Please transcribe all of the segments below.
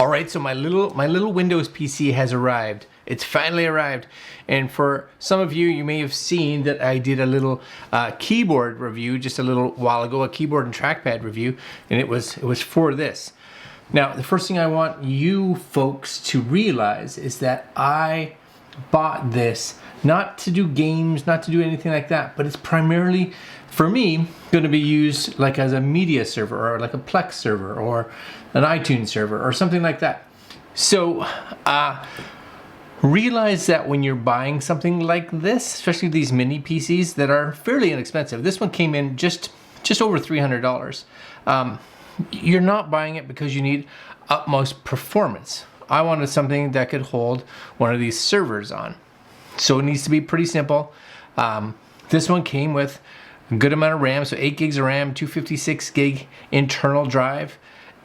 All right, so my little Windows PC has arrived. It's finally arrived. And for some of you, you may have seen that I did a little keyboard review just a little while ago, a keyboard and trackpad review, and it was for this. Now, the first thing I want you folks to realize is that I bought this not to do games, not to do anything like that, but it's primarily, for me, going to be used like as a media server or like a Plex server or an iTunes server or something like that. So realize that when you're buying something like this, especially these mini PCs that are fairly inexpensive, this one came in just over $300. You're not buying it because you need utmost performance. I wanted something that could hold one of these servers on. So it needs to be pretty simple. This one came with a good amount of RAM, so 8 gigs of RAM, 256 gig internal drive,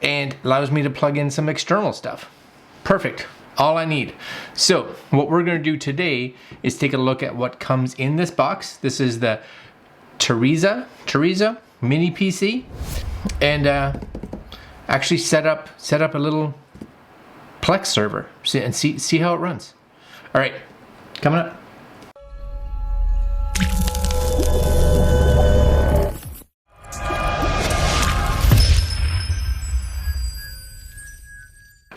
and allows me to plug in some external stuff. Perfect, all I need. So what we're gonna do today is take a look at what comes in this box. This is the Terryza Mini PC, and actually set up a little Plex server and see how it runs. All right, coming up.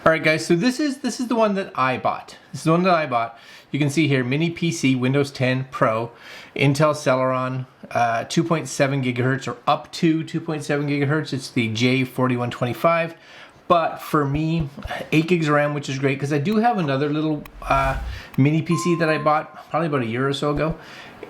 All right, guys. So this is the one that I bought. This is the one that I bought. You can see here, Mini PC, Windows 10 Pro, Intel Celeron, 2.7 gigahertz or up to 2.7 gigahertz. It's the J4125. But for me, 8 gigs of RAM, which is great because I do have another little mini PC that I bought probably about a year or so ago.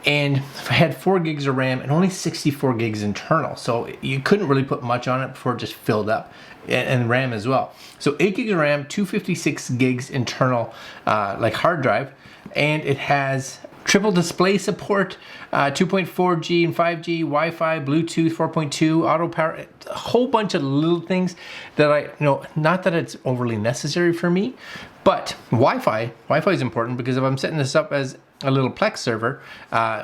And I had 4 gigs of RAM and only 64 gigs internal. So you couldn't really put much on it before it just filled up, and RAM as well. So 8 gigs of RAM, 256 gigs internal like hard drive, and it has triple display support, 2.4G and 5G, Wi-Fi, Bluetooth 4.2, auto power, a whole bunch of little things that not that it's overly necessary for me, but Wi-Fi is important because if I'm setting this up as a little Plex server,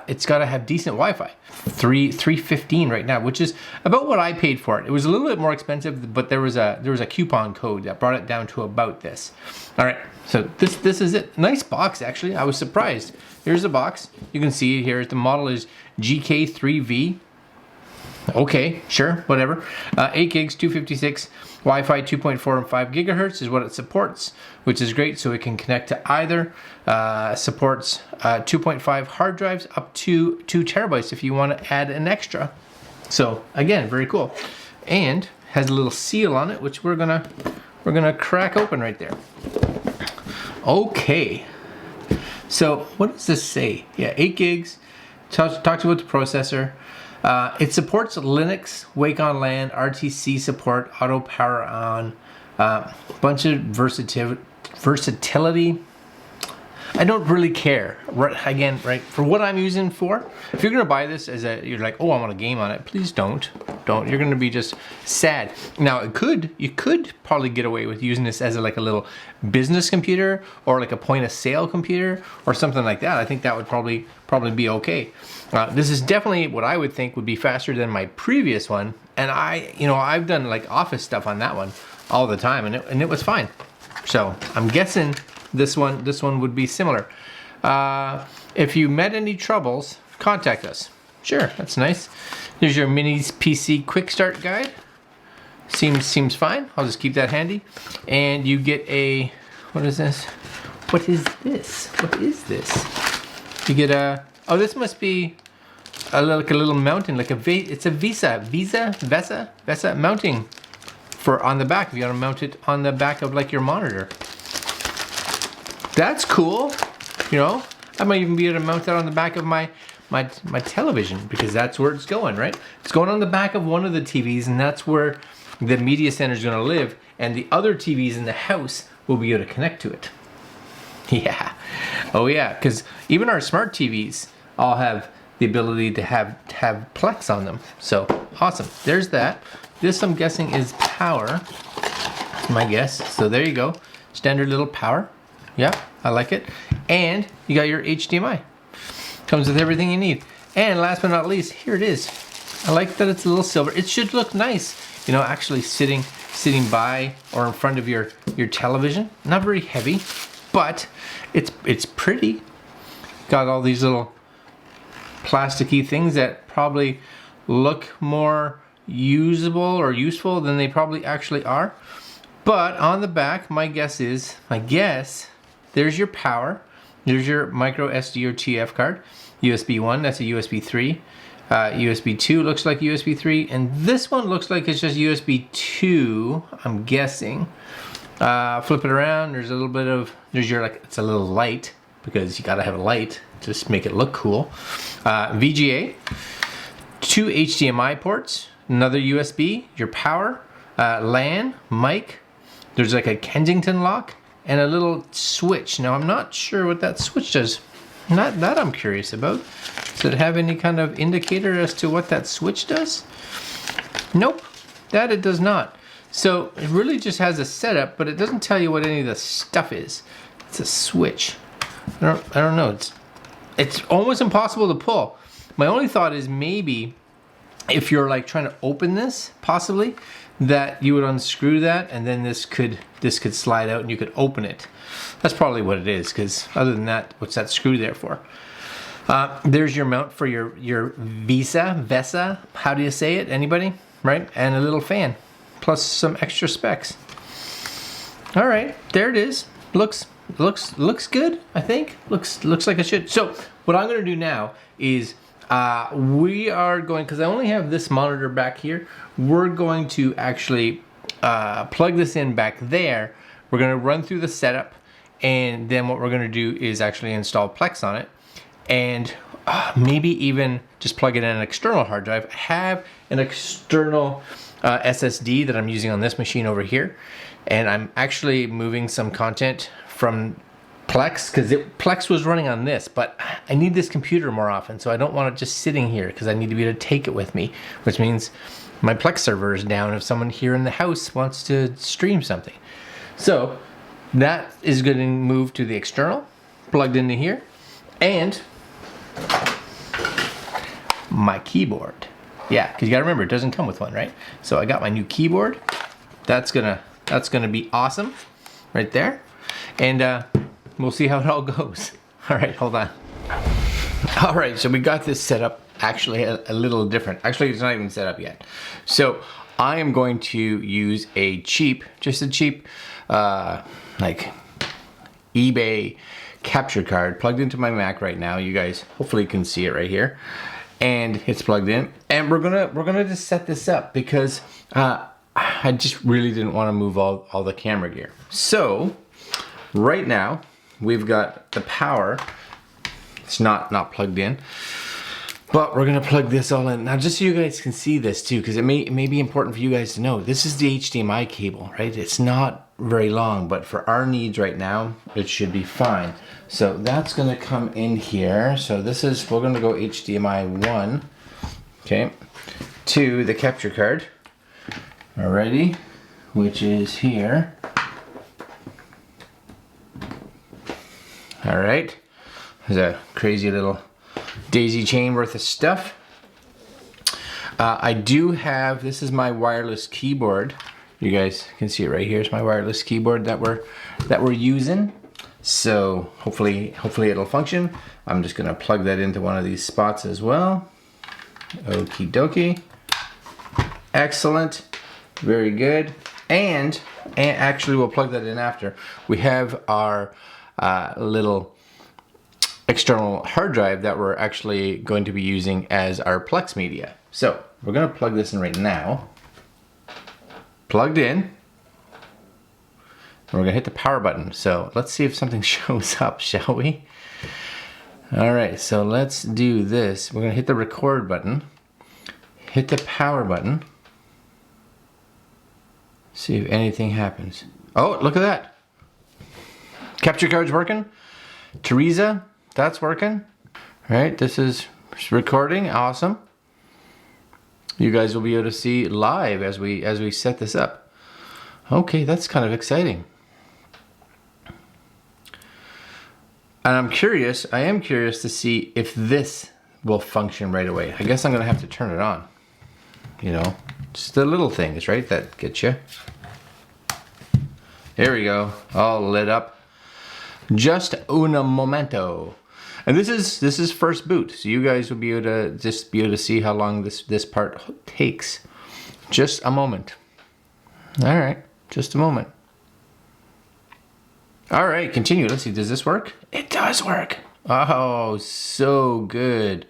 it's got to have decent Wi-Fi. 315 right now, which is about what I paid for it. It was a little bit more expensive, but there was a coupon code that brought it down to about this. All right, so this is it. Nice box, actually. I was surprised. Here's the box. You can see it here. The model is GK3V. Okay, sure, whatever. 8 gigs, 256, Wi-Fi 2.4 and 5 gigahertz is what it supports, which is great. So it can connect to either. Supports 2.5 hard drives up to 2 terabytes if you want to add an extra. So again, very cool. And has a little seal on it, which we're gonna crack open right there. Okay. So what does this say? Yeah, 8 gigs. Talks about the processor. It supports Linux, Wake on LAN, RTC support, auto power on, bunch of versatility. I don't really care. Again, right, for what I'm using for, if you're gonna buy this you're like, oh, I want a game on it, please don't. You're gonna be just sad. Now, you could probably get away with using this as like a little business computer or like a point of sale computer or something like that. I think that would probably be okay. This is definitely what I would think would be faster than my previous one. And I've done like office stuff on that one all the time, and it was fine. So I'm guessing this one would be similar. If you met any troubles, contact us. Sure, that's nice. Here's your Mini PC quick start guide. Seems fine. I'll just keep that handy. And you get a, what is this? What is this? You get a, oh, this must be like a little mounting, like it's a VESA mounting for on the back. If you want to mount it on the back of like your monitor. That's cool. I might even be able to mount that on the back of my television because that's where it's going, right? It's going on the back of one of the TVs, and that's where the media center is going to live, and the other TVs in the house will be able to connect to it. Yeah. Oh yeah, because even our smart TVs all have the ability to have Plex on them. So awesome. There's that. This, I'm guessing, is power. My guess. So there you go. Standard little power. Yeah, I like it. And you got your HDMI. Comes with everything you need. And last but not least, here it is. I like that it's a little silver. It should look nice, actually sitting sitting by or in front of your television. Not very heavy, but it's pretty. Got all these little plasticky things that probably look more usable or useful than they probably actually are. But on the back, my guess, there's your power. There's your micro SD or TF card. USB 1, that's a USB 3. USB 2 looks like USB 3. And this one looks like it's just USB 2, I'm guessing. Flip it around, there's a little bit of, it's a little light, because you gotta have a light, just make it look cool. VGA, 2 HDMI ports, another USB, your power, LAN, mic. There's like a Kensington lock and a little switch. Now I'm not sure what that switch does. Not that I'm curious about. Does it have any kind of indicator as to what that switch does? Nope, that it does not. So it really just has a setup, but it doesn't tell you what any of the stuff is. It's a switch. I don't know. It's almost impossible to pull. My only thought is maybe if you're like trying to open this, possibly, that you would unscrew that and then this could slide out and you could open it. That's probably what it is, because other than that, what's that screw there for? There's your mount for your VESA, how do you say it? Anybody? Right? And a little fan, plus some extra specs. All right, there it is. Looks good, I think. Looks like it should. So what I'm gonna do now is we are going, because I only have this monitor back here, we're going to actually plug this in back there. We're going to run through the setup, and then what we're going to do is actually install Plex on it, and maybe even just plug it in an external hard drive. I have an external SSD that I'm using on this machine over here, and I'm actually moving some content from Plex, because Plex was running on this, but I need this computer more often, so I don't want it just sitting here, because I need to be able to take it with me, which means my Plex server is down if someone here in the house wants to stream something. So that is going to move to the external, plugged into here, and my keyboard. Yeah, because you got to remember, it doesn't come with one, right? So I got my new keyboard. That's gonna be awesome, right there, and we'll see how it all goes. All right, hold on. All right, so we got this set up actually a little different. Actually, it's not even set up yet. So I am going to use just a cheap, like eBay capture card plugged into my Mac right now. You guys hopefully can see it right here. And it's plugged in. And we're gonna just set this up because I just really didn't want to move all the camera gear. So right now, we've got the power. It's not plugged in, but we're gonna plug this all in. Now just so you guys can see this too, because it may be important for you guys to know, this is the HDMI cable, right? It's not very long, but for our needs right now, it should be fine. So that's gonna come in here. So we're gonna go HDMI 1, okay, to the capture card, alrighty, which is here. All right, there's a crazy little daisy chain worth of stuff. I do have, this is my wireless keyboard. You guys can see it right here. It's my wireless keyboard that we're using. So hopefully it'll function. I'm just gonna plug that into one of these spots as well. Okie dokie. Excellent, very good. And actually we'll plug that in after. We have our little external hard drive that we're actually going to be using as our Plex media. So we're gonna plug this in right now. Plugged in. And we're gonna hit the power button. So let's see if something shows up, shall we? All right, so let's do this. We're gonna hit the record button, hit the power button, see if anything happens. Oh, look at that. Capture card's working. Terryza, that's working. All right, this is recording, awesome. You guys will be able to see live as we set this up. Okay, that's kind of exciting. And I am curious to see if this will function right away. I guess I'm gonna have to turn it on. You know, just the little things, right, that get you. There we go, all lit up. Just un momento. And this is first boot, so you guys will be able to see how long this part takes. Just a moment. All right, just a moment. All right, continue. Let's see, does this work? It does work. Oh, so good.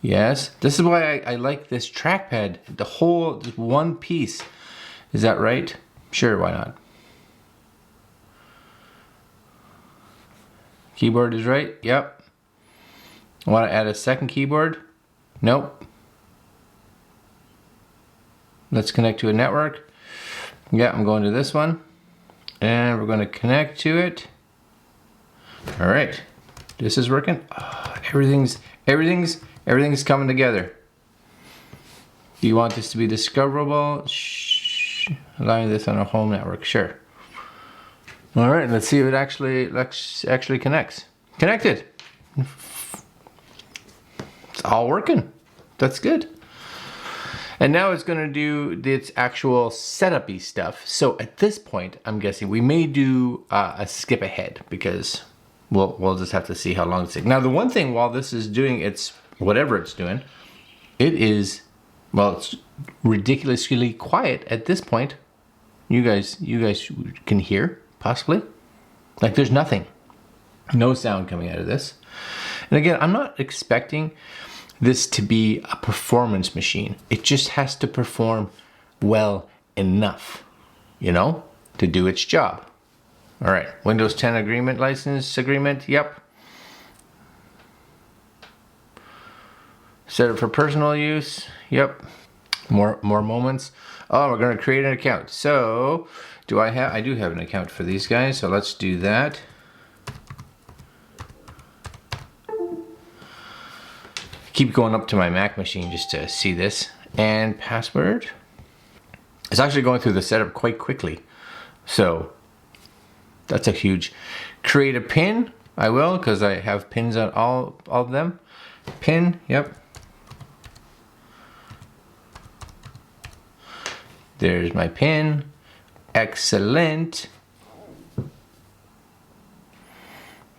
Yes, this is why I like this trackpad. The whole one piece. Is that right? Sure, why not? Keyboard is right. Yep. Want to add a second keyboard? Nope. Let's connect to a network. Yeah, I'm going to this one. And we're going to connect to it. All right. This is working. Oh, everything's coming together. Do you want this to be discoverable? Shh. Allowing this on a home network. Sure. All right, let's see if it actually connects. Connected. It's all working. That's good. And now it's going to do its actual setup-y stuff. So at this point, I'm guessing we may do a skip ahead because we'll just have to see how long it takes. Now, the one thing while this is doing its whatever it's doing, it is, well, it's ridiculously quiet at this point. You guys can hear possibly. Like there's nothing, no sound coming out of this. And again, I'm not expecting this to be a performance machine. It just has to perform well enough, you know, to do its job. All right, Windows 10 agreement, license agreement, yep. Set it for personal use, yep. More moments. Oh, we're gonna create an account. So, I do have an account for these guys, so let's do that. Keep going up to my Mac machine just to see this. And password. It's actually going through the setup quite quickly. So that's a huge. Create a pin. I will, because I have pins on all of them. Pin, yep. There's my pin. Excellent.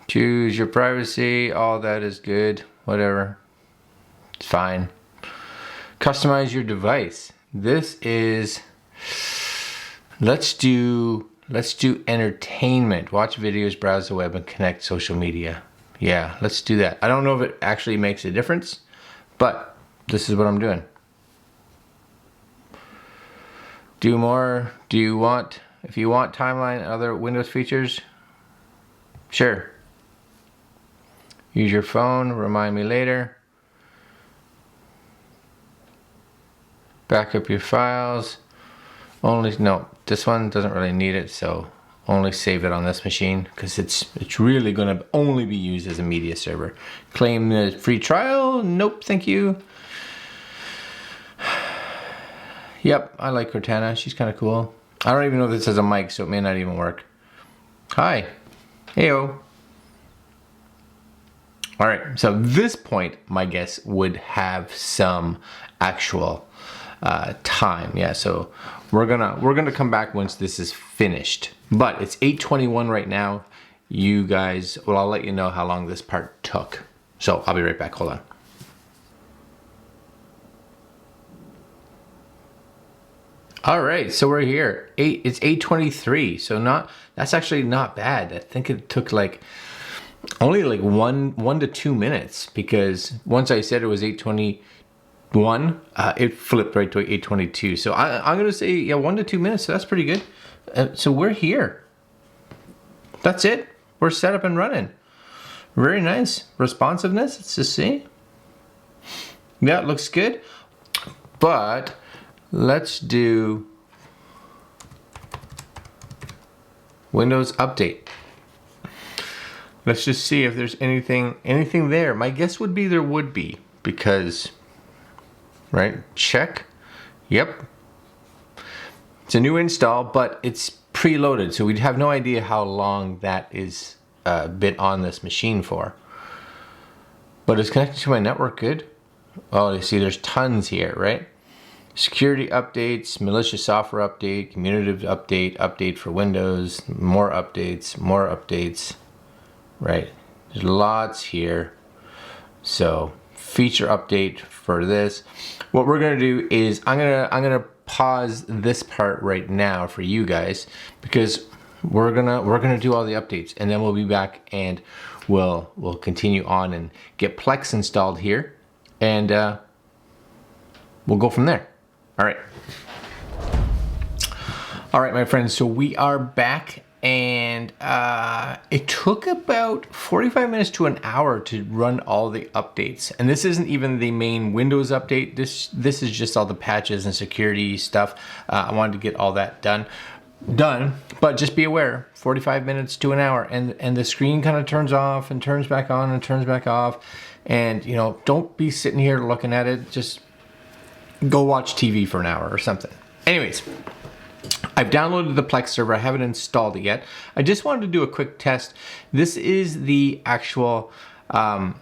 Choose your privacy. All that is good. Whatever. It's fine. Customize your device. This is, let's do entertainment. Watch videos, browse the web, and connect social media. Yeah, let's do that. I don't know if it actually makes a difference, but this is what I'm doing. Do more. Do you want, if you want timeline and other Windows features, sure. Use your phone, remind me later. Back up your files. No, this one doesn't really need it, so only save it on this machine because it's really gonna only be used as a media server. Claim the free trial? Nope, thank you. Yep, I like Cortana. She's kind of cool. I don't even know if this has a mic, so it may not even work. Hi. Heyo. All right, so this point, my guess would have some actual time. Yeah, so we're gonna come back once this is finished. But it's 8:21 right now. You guys, well, I'll let you know how long this part took. So I'll be right back. Hold on. All right, so we're here. It's 8:23. So that's actually not bad. I think it took like only like one to 2 minutes because once I said it was 8:21, it flipped right to 8:22. So I'm gonna say, yeah, 1 to 2 minutes. So that's pretty good. So we're here. That's it. We're set up and running. Very nice responsiveness. Let's just see. Yeah, it looks good. But let's do Windows Update. Let's just see if there's anything there. My guess would be there would be because, right? Check. Yep. It's a new install, but it's preloaded, so we'd have no idea how long that is bit on this machine for. But it's connected to my network good. Oh, you see there's tons here, right? security updates, malicious software update, community update, update for Windows, more updates, right? There's lots here. So feature update for this. What we're gonna do is I'm gonna pause this part right now for you guys, because we're gonna do all the updates, and then we'll be back and we'll continue on and get Plex installed here, and we'll go from there. All right, my friends, so we are back, and it took about 45 minutes to an hour to run all the updates. And this isn't even the main Windows update. This is just all the patches and security stuff. I wanted to get all that done, but just be aware, 45 minutes to an hour, and the screen kind of turns off and turns back on and turns back off. And, you know, don't be sitting here looking at it. Just go watch TV for an hour or something. Anyways, I've downloaded the Plex server. I haven't installed it yet. I just wanted to do a quick test. This is the actual,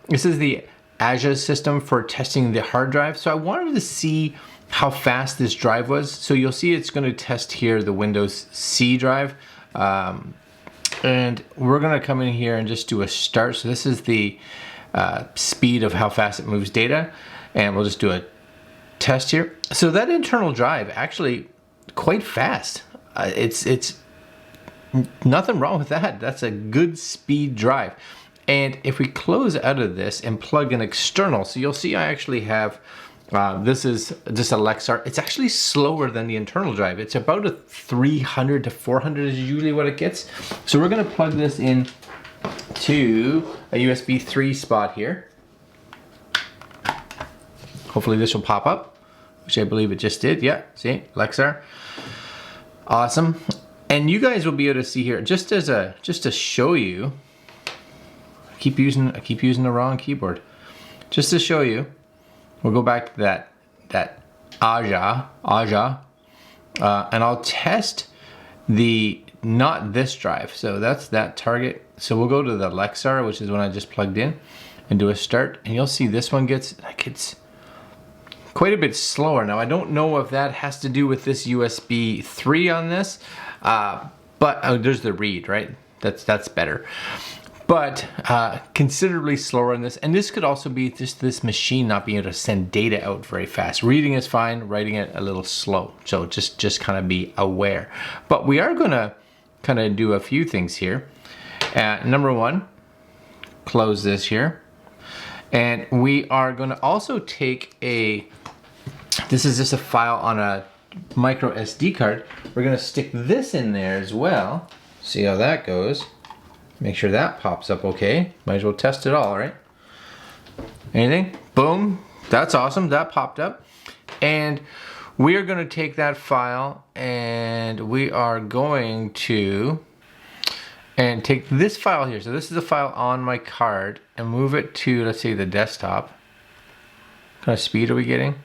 this is the Azure system for testing the hard drive. So I wanted to see how fast this drive was. So you'll see it's going to test here the Windows C drive. And we're going to come in here and just do a start. So this is the speed of how fast it moves data. And we'll just do a test here. So that internal drive actually quite fast. It's nothing wrong with that. That's a good speed drive. And if we close out of this and plug in external, so you'll see I actually have, this is just a Lexar. It's actually slower than the internal drive. It's about a 300 to 400 is usually what it gets. So we're gonna plug this in to a USB 3 spot here. Hopefully this will pop up, which I believe it just did. Yeah, see, Lexar. Awesome. And you guys will be able to see here, just to show you, I keep using the wrong keyboard. Just to show you, we'll go back to that Aja, and I'll test not this drive. So that's that target. So we'll go to the Lexar, which is one I just plugged in, and do a start, and you'll see this one gets quite a bit slower. Now I don't know if that has to do with this USB 3 on this, but there's the read, right? That's better. But considerably slower in this, and this could also be just this machine not being able to send data out very fast. Reading is fine, writing it a little slow. So just kind of be aware. But we are gonna kind of do a few things here. Number one, close this here. And we are gonna also take this is just a file on a micro SD card. We're gonna stick this in there as well. See how that goes. Make sure that pops up okay. Might as well test it all, right? Anything? Boom. That's awesome. That popped up. And we are going to take that file and we are going to take this file here. So this is a file on my card, and move it to, let's say, the desktop. What kind of speed are we getting?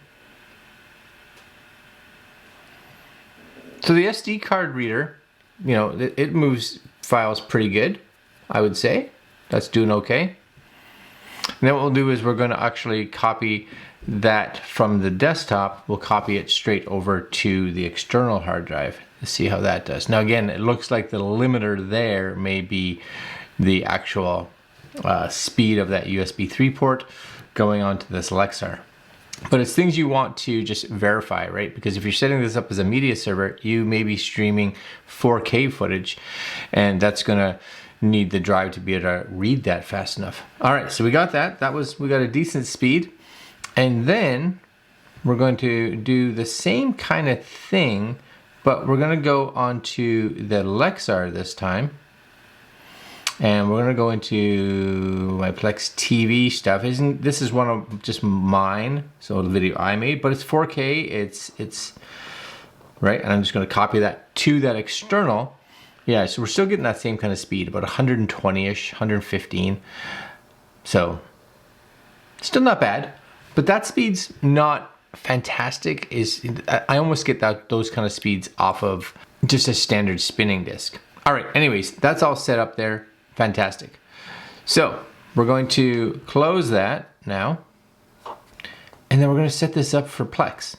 So the SD card reader, you know, it moves files pretty good, I would say. That's doing okay. And then what we'll do is we're going to actually copy that from the desktop. We'll copy it straight over to the external hard drive. Let's see how that does. Now again, it looks like the limiter there may be the actual speed of that USB 3 port going onto this Lexar. But it's things you want to just verify, right? Because if you're setting this up as a media server, you may be streaming 4K footage, and that's gonna need the drive to be able to read that fast enough. All right, so we got that. We got a decent speed. And then we're going to do the same kind of thing, but we're gonna go onto the Lexar this time. And we're gonna go into my Plex TV stuff. This is one of just mine, so the video I made, but it's 4K, it's right, and I'm just gonna copy that to that external. Yeah, so we're still getting that same kind of speed, about 120-ish, 115. So, still not bad, but that speed's not fantastic. I almost get those kind of speeds off of just a standard spinning disc. All right, anyways, that's all set up there. Fantastic. So we're going to close that now, and then we're going to set this up for Plex.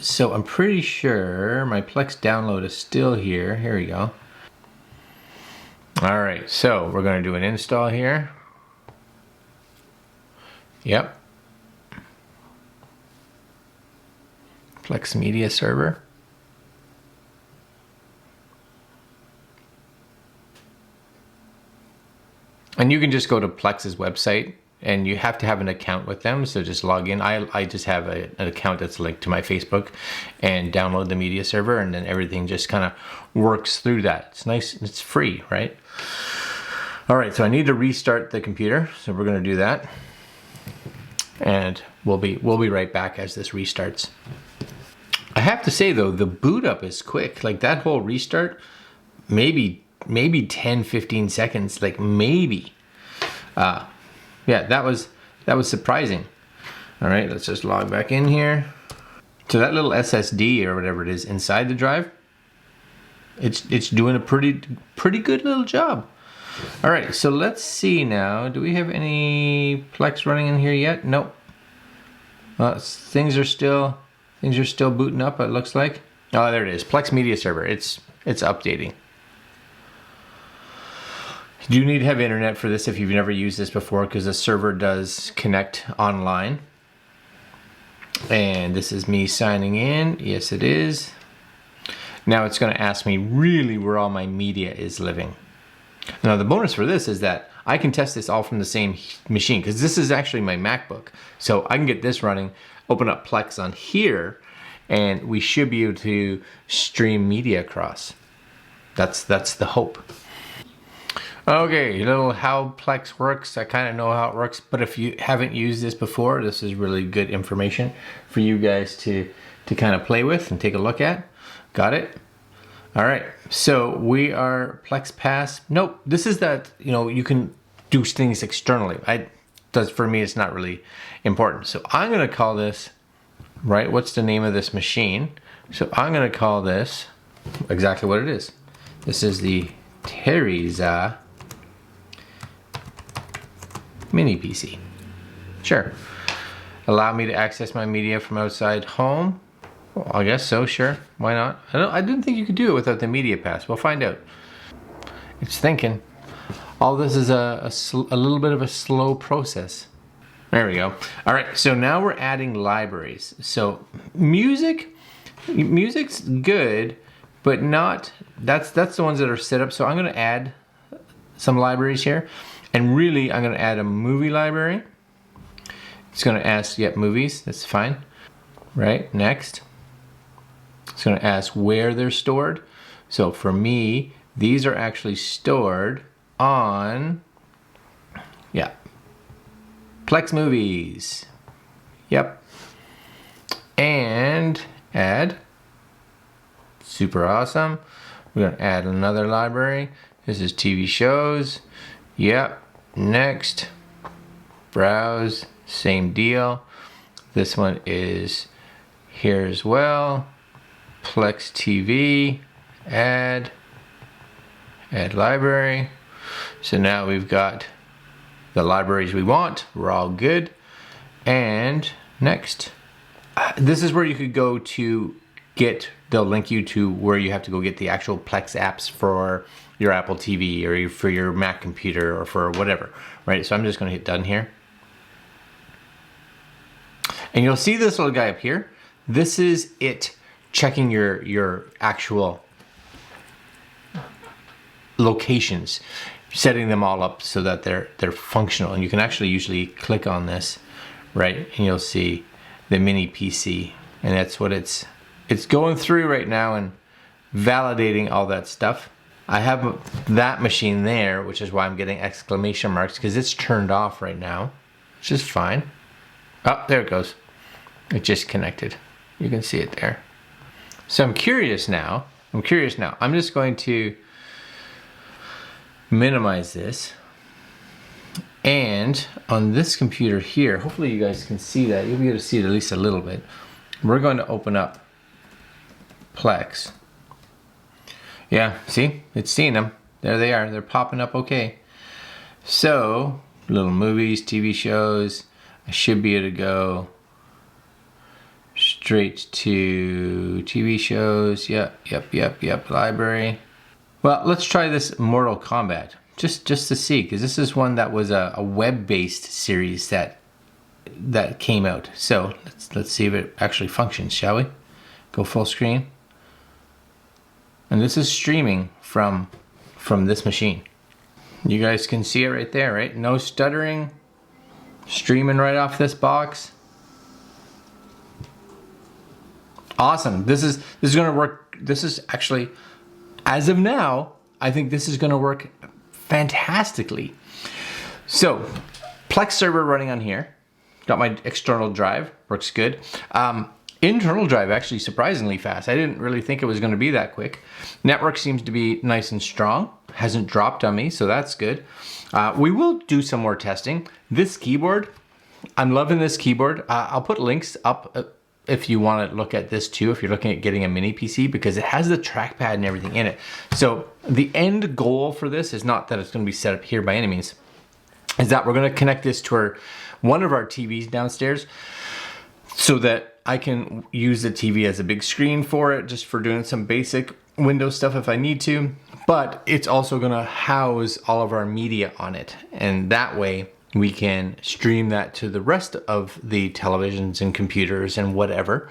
So I'm pretty sure my Plex download is still here. Here we go. All right, so we're going to do an install here. Yep. Plex Media Server. And you can just go to Plex's website, and you have to have an account with them, so just log in. I just have an account that's linked to my Facebook, and download the media server, and then everything just kind of works through that. It's nice, it's free, right? All right, so I need to restart the computer, so we're gonna do that. And we'll be right back as this restarts. I have to say though, the boot up is quick. Like that whole restart, maybe 10-15 seconds, like maybe. Yeah, that was surprising. All right, let's just log back in here. So that little SSD or whatever it is inside the drive, it's doing a pretty good little job. All right, so let's see now. Do we have any Plex running in here yet? Nope. Things are still booting up, it looks like. Oh, there it is. Plex Media Server. It's updating. You do need to have internet for this if you've never used this before, because the server does connect online. And this is me signing in. Yes, it is. Now it's going to ask me really where all my media is living. Now the bonus for this is that I can test this all from the same machine, because this is actually my MacBook. So I can get this running, open up Plex on here, and we should be able to stream media across. That's the hope. Okay, a little how Plex works. I kind of know how it works, but if you haven't used this before, this is really good information for you guys to kind of play with and take a look at. Got it? All right, so we are Plex Pass. Nope, this is that, you know, you can do things externally. For me, it's not really important. So I'm gonna call this, right, what's the name of this machine? So I'm gonna call this exactly what it is. This is the Terryza Mini PC. Sure. Allow me to access my media from outside home. Well, I guess so, sure. Why not? I didn't think you could do it without the media pass. We'll find out. It's thinking. All this is a little bit of a slow process. There we go. All right, so now we're adding libraries. So music's good, but not, that's the ones that are set up. So I'm gonna add some libraries here. And really, I'm gonna add a movie library. It's gonna ask, yep, movies, that's fine. Right, next. It's gonna ask where they're stored. So for me, these are actually stored on, yeah, Plex Movies. Yep. And add, super awesome. We're gonna add another library. This is TV shows. Yep, next, browse, same deal. This one is here as well. Plex TV, add library. So now we've got the libraries we want. We're all good. And next, this is where you could go to get, they'll link you to where you have to go get the actual Plex apps for your Apple TV or for your Mac computer or for whatever, right? So I'm just gonna hit done here. And you'll see this little guy up here. This is it checking your actual locations, setting them all up so that they're functional. And you can actually usually click on this, right? And you'll see the mini PC, and that's what it's going through right now and validating all that stuff. I have that machine there, which is why I'm getting exclamation marks, because it's turned off right now, which is fine. Oh, there it goes. It just connected. You can see it there. So I'm curious now. I'm just going to minimize this. And on this computer here, hopefully you guys can see that. You'll be able to see it at least a little bit. We're going to open up Plex. Yeah, see? It's seeing them. There they are. They're popping up okay. So, little movies, TV shows. I should be able to go straight to TV shows. Yep, library. Well, let's try this Mortal Kombat just to see, because this is one that was a web-based series that came out. So let's see if it actually functions, shall we? Go full screen. And this is streaming from this machine. You guys can see it right there, right? No stuttering. Streaming right off this box. Awesome. This is gonna work. This is actually, as of now, I think this is gonna work fantastically. So, Plex Server running on here. Got my external drive, works good. Internal drive actually surprisingly fast. I didn't really think it was gonna be that quick. Network seems to be nice and strong. Hasn't dropped on me, so that's good. We will do some more testing. This keyboard, I'm loving this keyboard. I'll put links up if you want to look at this too, if you're looking at getting a mini PC, because it has the trackpad and everything in it. So the end goal for this is not that it's going to be set up here by any means, is that we're going to connect this to one of our TVs downstairs so that I can use the TV as a big screen for it, just for doing some basic Windows stuff if I need to. But it's also going to house all of our media on it, and that way we can stream that to the rest of the televisions and computers and whatever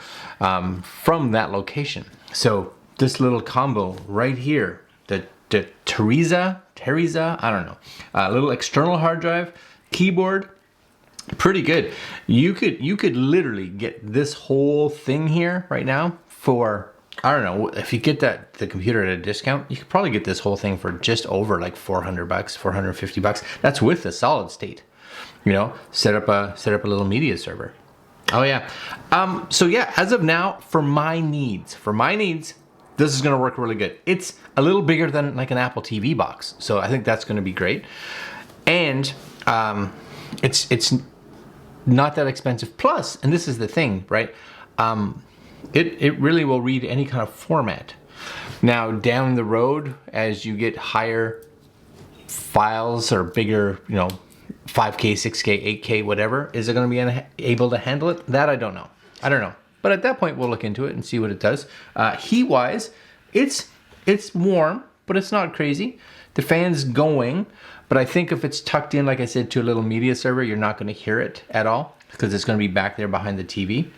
from that location. So this little combo right here, the Terryza, I don't know, a little external hard drive, keyboard, pretty good. You could literally get this whole thing here right now for, I don't know, if you get the computer at a discount, you could probably get this whole thing for just over like 400 bucks, 450 bucks. That's with the solid state. You know, set up a little media server. Oh yeah. So yeah, as of now, for my needs, this is gonna work really good. It's a little bigger than like an Apple TV box, so I think that's gonna be great. And it's not that expensive. Plus, and this is the thing, right? It really will read any kind of format. Now, down the road, as you get higher files or bigger, you know, 5K, 6K, 8K, whatever, is it going to be able to handle it? That I don't know. But at that point, we'll look into it and see what it does. Heat-wise, it's warm, but it's not crazy. The fan's going, but I think if it's tucked in, like I said, to a little media server, you're not going to hear it at all because it's going to be back there behind the TV.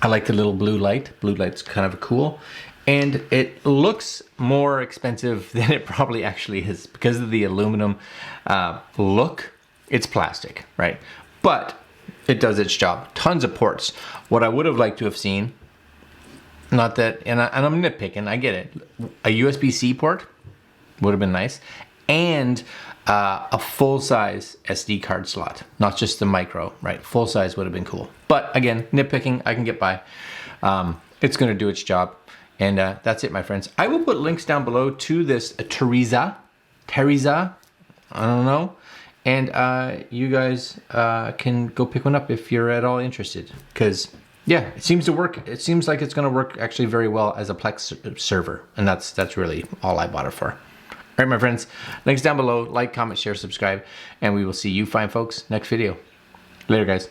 I like the little blue light. Blue light's kind of cool. And it looks more expensive than it probably actually is because of the aluminum look. It's plastic, right? But it does its job. Tons of ports. What I would have liked to have seen, not that, and I'm nitpicking, I get it. A USB-C port would have been nice. And a full-size SD card slot, not just the micro, right? Full-size would have been cool. But again, nitpicking, I can get by. It's gonna do its job. And that's it, my friends. I will put links down below to this Terryza, I don't know. And you guys can go pick one up if you're at all interested. Because, yeah, it seems to work. It seems like it's going to work actually very well as a Plex server. And that's really all I bought it for. All right, my friends. Links down below. Like, comment, share, subscribe. And we will see you fine folks next video. Later, guys.